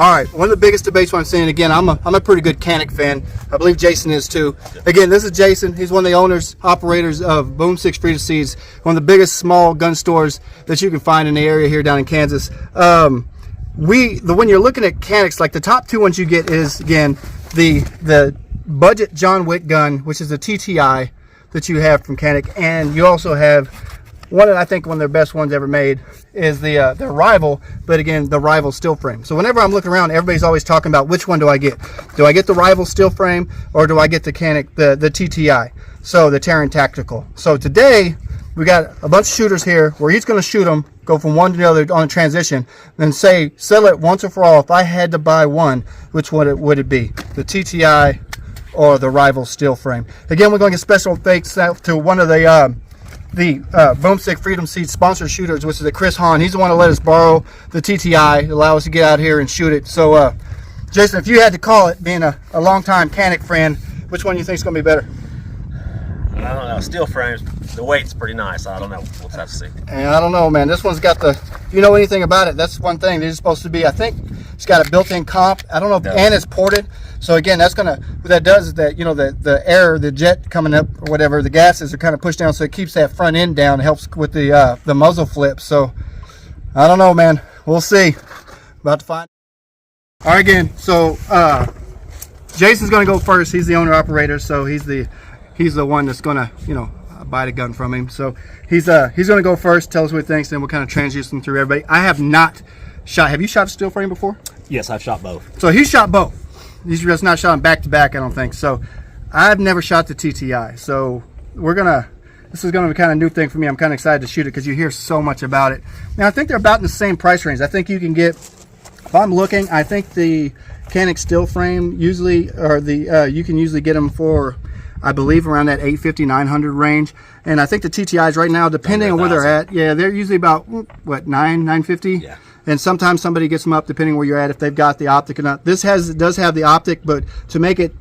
All right, one of the biggest debates I'm seeing, again, I'm a pretty good Canik fan. I believe Jason is too. Again, this is Jason. He's one of the owners, operators of Boom 6 Freedom Seeds, one of the biggest small gun stores that you can find in the area here down in Kansas. When you're looking at Caniks, like the top two ones you get is, again, the budget John Wick gun, which is a TTI that you have from Canik, and you also have one of, I think, one of their best ones ever made is the Rival, but again, the Rival steel frame. So whenever I'm looking around, everybody's always talking about which one do I get? Do I get the Rival steel frame or do I get the Canik, the TTI? So the Terran Tactical. So today we got a bunch of shooters here where he's going to shoot them, go from one to the other on a transition, then say, settle it once and for all. If I had to buy one, which one would it be? The TTI or the Rival steel frame? Again, we're going to get special thanks to one of the Boom 6 Freedom Seeds sponsor shooters, which is Chris Hahn. He's the one that let us borrow the TTI, allow us to get out here and shoot it. So, Jason, if you had to call it, being a long-time Canik friend, which one do you think is going to be better? I don't know. Steel frames, the weight's pretty nice. I don't know. We'll have to see. And I don't know, man. This one's got the, if you know anything about it, that's one thing. They're supposed to be, I think, it's got a built-in comp. I don't know, and it's ported. So again, that's gonna, what that does is that, you know, the air, the jet coming up or whatever, the gases are kind of pushed down, so it keeps that front end down. It helps with the muzzle flip. So I don't know, man. We'll see. About to find. All right, again. So Jason's gonna go first. He's the owner operator, so he's the one that's gonna, you know, buy the gun from him. So he's gonna go first. Tell us what he thinks, then we'll kind of transition through everybody. I have not shot. Have you shot a steel frame before? Yes, I've shot both. So he shot both. He's just not shot them back to back, I don't think. So I've never shot the TTI. So this is gonna be kind of a new thing for me. I'm kind of excited to shoot it because you hear so much about it. Now I think they're about in the same price range. I think you can get, if I'm looking, I think the Canik steel frame usually, or you can usually get them for, I believe, around that $850, $900 range. And I think the TTIs right now, depending on where they're at, yeah, they're usually about, what, $950? Yeah. And sometimes somebody gets them up depending where you're at, if they've got the optic or not. This does have the optic, but to make it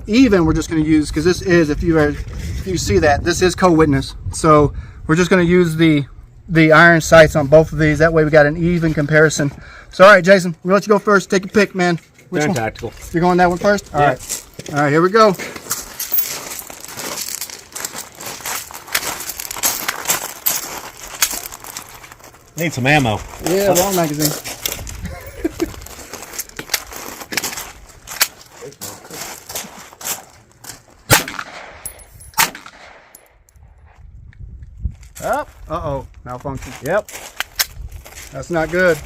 even, we're just going to use, because this is, if you see that, this is co-witness. So we're just going to use the iron sights on both of these. That way we got an even comparison. So all right, Jason, we'll let you go first. Take your pick, man. Which one? Tactical. You're going that one first? All right. All right, here we go. Need some ammo. Yeah, long magazine. Up. Uh-oh. Malfunction. Yep. That's not good.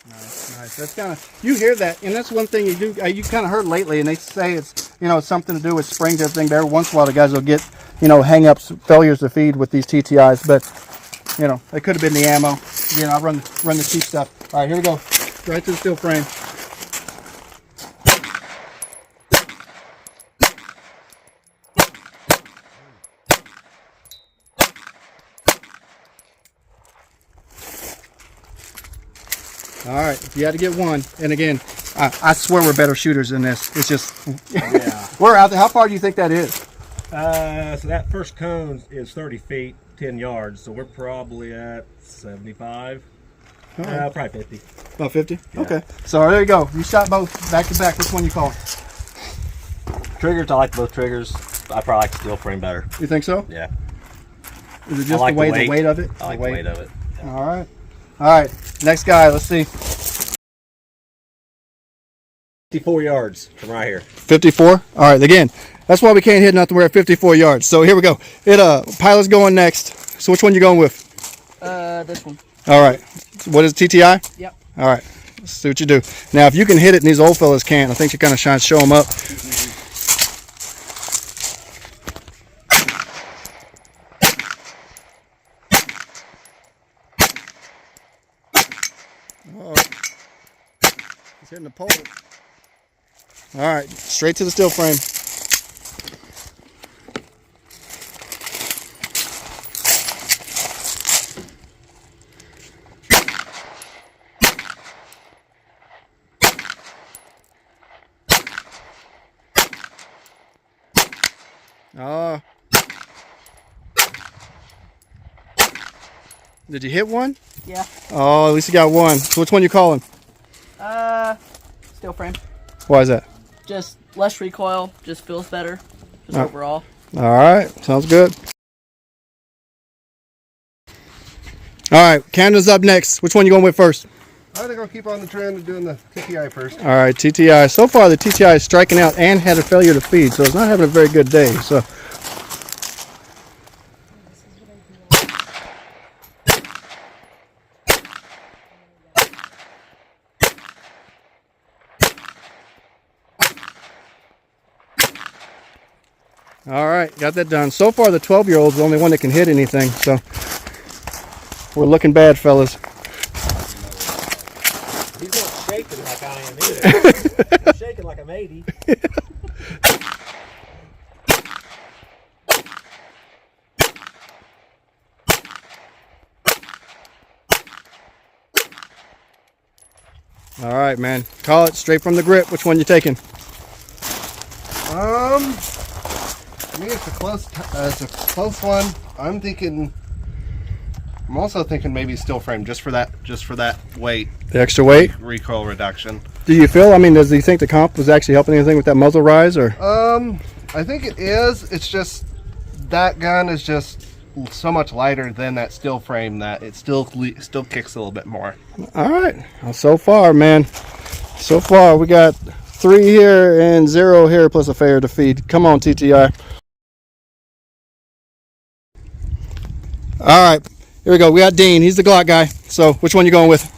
Nice. That's kind of, you hear that, and that's one thing you do. You kind of heard lately, and they say it's, you know, it's something to do with springs, everything. But every once in a while, the guys will get, you know, hang-ups, failures to feed with these TTIs. But, you know, it could have been the ammo. Again, I'll run the cheap stuff. All right, here we go. Right to the steel frame. All right, if you had to get one, and again, I swear we're better shooters than this. It's just, yeah. We're out there. How far do you think that is? So that first cone is 30 feet, 10 yards. So we're probably at 75. Right. Probably 50. About 50? Yeah. Okay. So there you go. You shot both back to back. Which one you call? Triggers, I like both triggers. I probably like the steel frame better. You think so? Yeah. Is it just the weight of it? I like the weight of it. Yeah. All right. All right. Next guy. Let's see. 54 yards from right here. 54? All right. Again, that's why we can't hit nothing. We're at 54 yards. So here we go. Pilot's going next. So which one you going with? This one. All right. What is TTI? Yep. All right. Let's see what you do. Now, if you can hit it and these old fellas can't, I think you kind of show them up. Uh-oh. He's hitting the pole. All right. Straight to the steel frame. Did you hit one? Yeah. Oh, at least you got one. So which one you calling? Steel frame. Why is that? Just less recoil, just feels better, just overall. All right, sounds good. All right, Camden's up next. Which one you going with first? I think I'll keep on the trend of doing the TTI first. All right, TTI. So far, the TTI is striking out and had a failure to feed, so it's not having a very good day. So. All right, got that done. So far, the 12-year-old's the only one that can hit anything, so we're looking bad, fellas. He's not shaking like I am either. I'm shaking like I'm 80. All right, man. Call it straight from the grip. Which one you taking? To me, it's a close one. I'm also thinking maybe steel frame just for that weight, The extra weight? recoil reduction. Do you feel, I mean, does he think the comp was actually helping anything with that muzzle rise, or? I think it is. It's just that gun is just so much lighter than that steel frame that it still kicks a little bit more. All right. Well, so far, man. So far, we got 3 here and 0 here plus a failure to feed. Come on, TTI. All right. Here we go. We got Dean. He's the Glock guy. So which one you going with?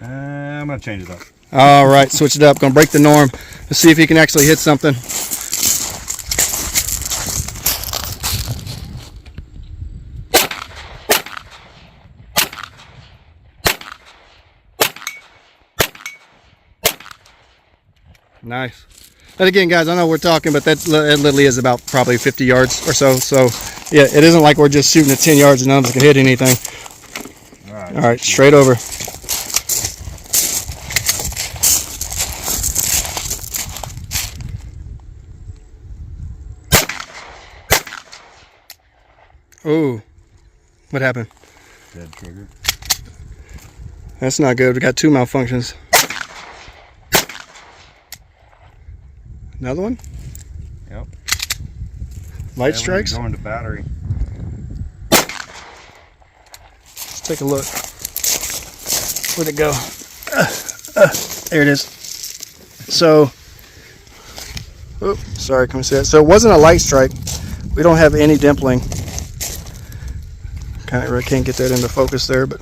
I'm going to change it up. All right. Switch it up. Going to break the norm. Let's see if he can actually hit something. Nice. And again, guys, I know we're talking, but it literally is about probably 50 yards or so. So, yeah, it isn't like we're just shooting at 10 yards and none of us can hit anything. All right, straight over. Ooh, what happened? Dead trigger. That's not good. We got 2 malfunctions. Another one? Yep. Light strikes? Going to battery. Let's take a look. Where'd it go? There it is. So, oops, sorry, can we see that? So it wasn't a light strike. We don't have any dimpling. Kind of really can't get that into focus there, but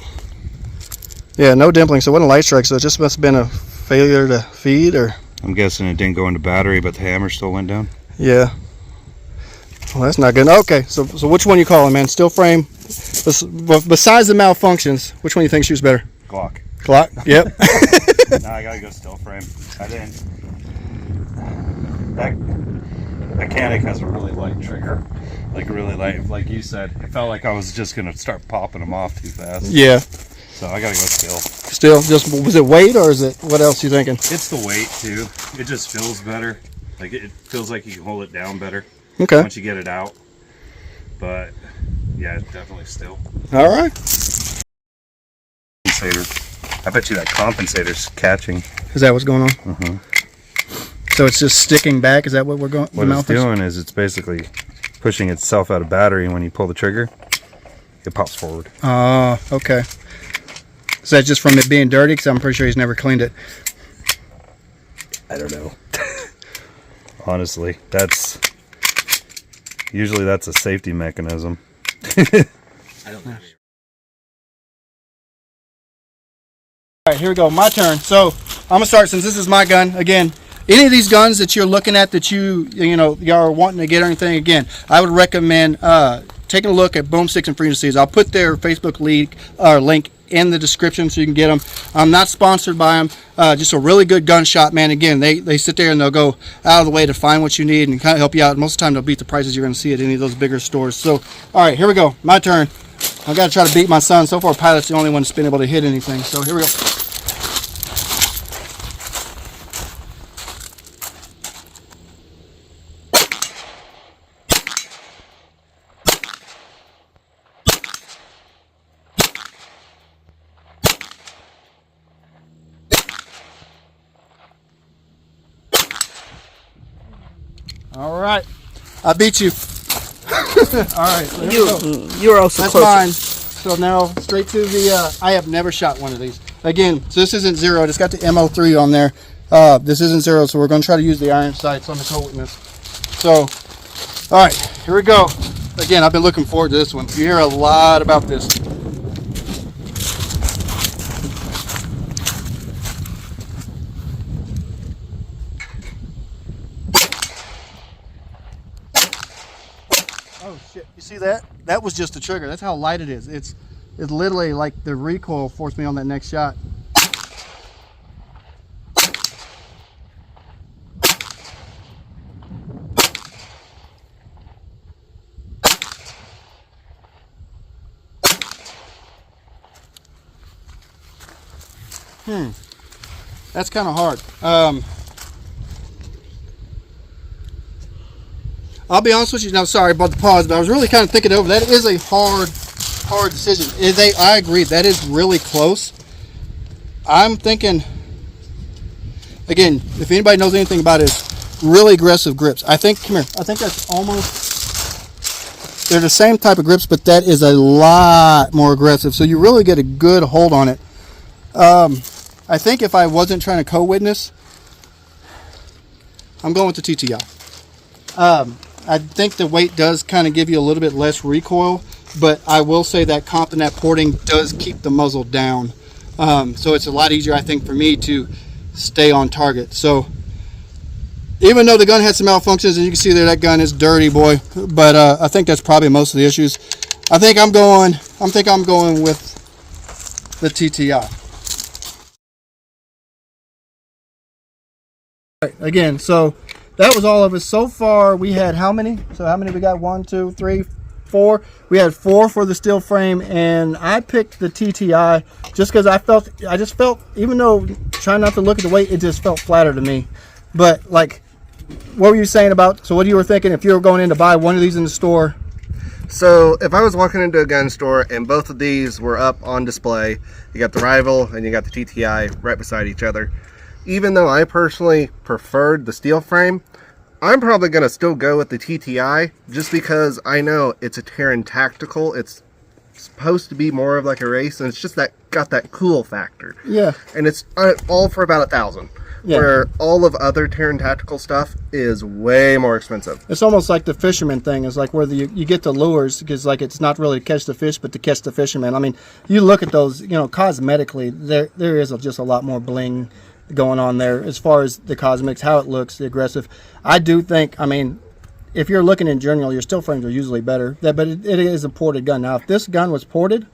yeah, no dimpling. So it wasn't a light strike. So it just must have been a failure to feed, or I'm guessing it didn't go into battery, but the hammer still went down. yeah. Well, that's not good. Okay, so which one you calling, man? Steel frame. Besides the malfunctions, which one you think shoots better? Glock. Glock. Yep. Nah, I gotta go steel frame. I didn't. That Canik has a really light trigger. Like really light. Like you said, it felt like I was just gonna start popping them off too fast. Yeah. So I gotta go steel. Still, just was it weight or is it what else you thinking? It's the weight too. It just feels better. Like it feels like you can hold it down better Okay. once you get it out. But yeah, definitely steel. All right. Compensator. I bet you that compensator's catching. Is that what's going on? Mm-hmm. So it's just sticking back. Is that what we're going? What it's doing is it's basically pushing itself out of battery, and when you pull the trigger, it pops forward. Oh, okay. Is that just from it being dirty? Because I'm pretty sure he's never cleaned it. I don't know. Honestly, that's usually a safety mechanism. I don't know. All right, here we go. My turn. So I'm gonna start since this is my gun. Again, any of these guns that you're looking at that you are wanting to get or anything, again, I would recommend taking a look at Boom Sticks and Freedom Seeds. I'll put their Facebook link in the description so you can get them. I'm not sponsored by them. Just a really good gun shop, man. Again, they sit there and they'll go out of the way to find what you need and kind of help you out. Most of the time, they'll beat the prices you're going to see at any of those bigger stores. So, all right, here we go. My turn. I've got to try to beat my son. So far, Pilot's the only one that's been able to hit anything. So here we go. All right. I beat you. All right. So here we go. You're also That's closer. mine. So now straight to the, I have never shot one of these. Again, so this isn't zero. It's got the MO3 on there. This isn't zero, so we're going to try to use the iron sights on the co-witness. So, all right, here we go. Again, I've been looking forward to this one. You hear a lot about this. Oh shit, you see that? That was just the trigger. That's how light it is. It's literally like the recoil forced me on that next shot. That's kind of hard. I'll be honest with you. Now, sorry about the pause, but I was really kind of thinking over. That is a hard decision. I agree. That is really close. I'm thinking, again, if anybody knows anything about it, it's really aggressive grips. I think, come here. I think that's almost, they're the same type of grips, but that is a lot more aggressive. So you really get a good hold on it. I think if I wasn't trying to co-witness, I'm going with the TTI. I think the weight does kind of give you a little bit less recoil, but I will say that comp and that porting does keep the muzzle down. So it's a lot easier, I think, for me to stay on target. So even though the gun had some malfunctions, and you can see there that gun is dirty, boy, but I think that's probably most of the issues. I think I'm going with the TTI. Again, so that was all of us. So far, we had how many? So how many we got? 1, 2, 3, 4. We had 4 for the steel frame, and I picked the TTI just because I just felt, even though trying not to look at the weight, it just felt flatter to me. But like, what were you saying about, so what you were thinking if you were going in to buy one of these in the store? So if I was walking into a gun store and both of these were up on display, you got the Rival and you got the TTI right beside each other. Even though I personally preferred the steel frame, I'm probably going to still go with the TTI just because I know it's a Terran Tactical. It's supposed to be more of like a race, and it's just got that cool factor. Yeah. And it's all for about $1,000. Yeah. Where all of other Terran Tactical stuff is way more expensive. It's almost like the fisherman thing. It's like where you get the lures, because like it's not really to catch the fish, but to catch the fisherman. I mean, you look at those, cosmetically, there is just a lot more bling going on there as far as the cosmetics, how it looks, the aggressive. I do think, I mean, if you're looking in general, your steel frames are usually better, but it is a ported gun. Now, if this gun was ported,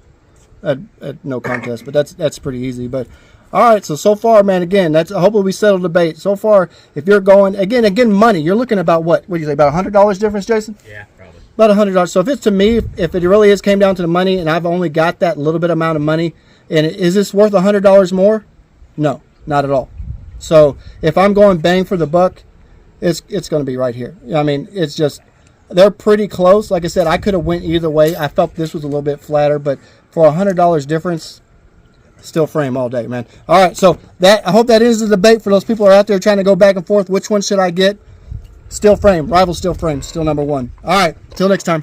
no contest, but that's pretty easy. But all right, so far, man, again, hopefully we settled the debate. So far, if you're going, again, money, you're looking about what do you say, about $100 difference, Jason? Yeah, probably. About $100. So if it's to me, if it really came down to the money, and I've only got that little bit amount of money, and is this worth $100 more? No. Not at all. So if I'm going bang for the buck, it's going to be right here. I mean, it's just, they're pretty close. Like I said, I could have went either way. I felt this was a little bit flatter, but for $100 difference, steel frame all day, man. All right, so I hope that is the debate for those people who are out there trying to go back and forth. Which one should I get? Steel frame, Rival steel frame, still number one. All right, till next time.